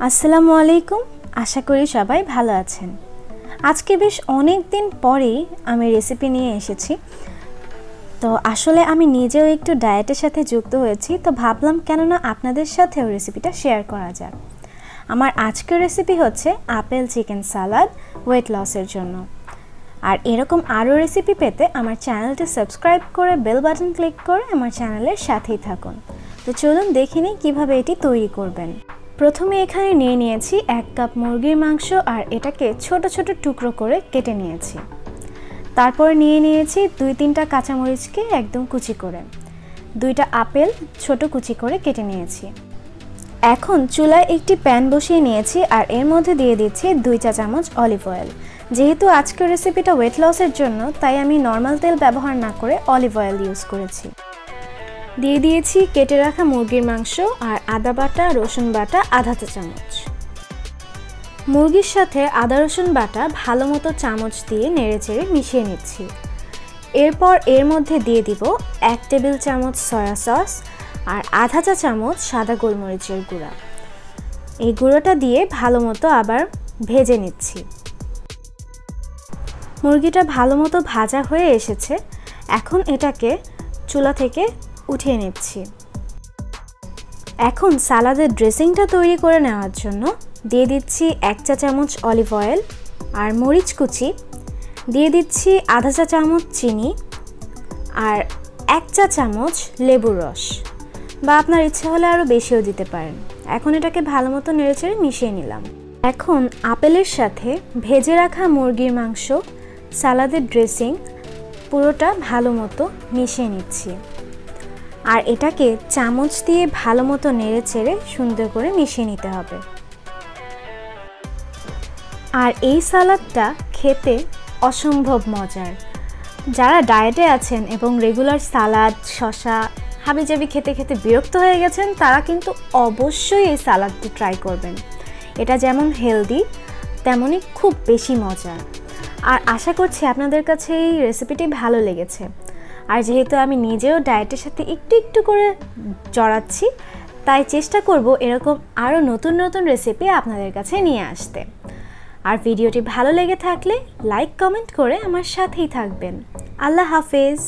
আসসালামু আলাইকুম। আশা করি সবাই ভালো আছেন। আজকে বেশ অনেক দিন পরেই আমি রেসিপি নিয়ে এসেছি। তো আসলে আমি নিজেও একটু ডায়েটের সাথে যুক্ত হয়েছি, তো ভাবলাম কেননা আপনাদের সাথেও রেসিপিটা শেয়ার করা যাক। আমার আজকের রেসিপি হচ্ছে আপেল চিকেন সালাদ ওয়েট লসের জন্য। আর এরকম আরও রেসিপি পেতে আমার চ্যানেলটি সাবস্ক্রাইব করে বেল বাটন ক্লিক করে আমার চ্যানেলের সাথেই থাকুন। তো চলুন দেখে নিই কীভাবে এটি তৈরি করবেন। প্রথমে এখানে নিয়ে নিয়েছি 1 কাপ মুরগির মাংস আর এটাকে ছোট ছোট টুকরো করে কেটে নিয়েছি। তারপর নিয়ে নিয়েছি 2-3টা কাঁচামরিচকে একদম কুচি করে, 2টা আপেল ছোট কুচি করে কেটে নিয়েছি। এখন চুলায় একটি প্যান বসিয়ে নিয়েছি আর এর মধ্যে দিয়ে দিচ্ছি 2 চা চামচ অলিভ অয়েল। যেহেতু আজকের রেসিপিটা ওয়েট লসের জন্য, তাই আমি নর্মাল তেল ব্যবহার না করে অলিভ অয়েল ইউজ করেছি। দিয়ে দিয়েছি কেটে রাখা মুরগির মাংস আর আদা বাটা রসুন বাটা আধা চা চামচ। মুরগির সাথে আদা রসুন বাটা ভালো মতো চামচ দিয়ে নেড়েচেড়ে মিশিয়ে নিচ্ছি। এরপর এর মধ্যে দিয়ে দিব 1 টেবিল চামচ সয়া সস আর আধা চা চামচ সাদা গোলমরিচের গুঁড়া। এই গুঁড়োটা দিয়ে ভালো মতো আবার ভেজে নিচ্ছি। মুরগিটা ভালো মতো ভাজা হয়ে এসেছে। এখন এটাকে চুলা থেকে উঠিয়ে নিচ্ছি। এখন সালাদের ড্রেসিংটা তৈরি করে নেওয়ার জন্য দিয়ে দিচ্ছি 1 চা চামচ অলিভ অয়েল আর মরিচ কুচি, দিয়ে দিচ্ছি আধা চা চামচ চিনি আর 1 চা চামচ লেবুর রস, বা আপনার ইচ্ছে হলে আরও বেশিও দিতে পারেন। এখন এটাকে ভালো মতো নেড়েচেড়ে মিশিয়ে নিলাম। এখন আপেলের সাথে ভেজে রাখা মুরগির মাংস, সালাদের ড্রেসিং পুরোটা ভালো মতো মিশিয়ে নিচ্ছি। আর এটাকে চামচ দিয়ে ভালো মতো নেড়েচেড়ে সুন্দর করে মিশিয়ে নিতে হবে। আর এই সালাদটা খেতে অসম্ভব মজার। যারা ডায়েটে আছেন এবং রেগুলার সালাদ শসা হাবিজাবি খেতে খেতে বিরক্ত হয়ে গেছেন, তারা কিন্তু অবশ্যই এই সালাদটি ট্রাই করবেন। এটা যেমন হেলদি তেমনই খুব বেশি মজার। আর আশা করছি আপনাদের কাছে এই রেসিপিটি ভালো লেগেছে। আর যেহেতু আমি নিজেও ডায়েটের সাথে একটু একটু করে জড়াচ্ছি, তাই চেষ্টা করব এরকম আরও নতুন নতুন রেসিপি আপনাদের কাছে নিয়ে আসতে। আর ভিডিওটি ভালো লেগে থাকলে লাইক কমেন্ট করে আমার সাথেই থাকবেন। আল্লাহ হাফেজ।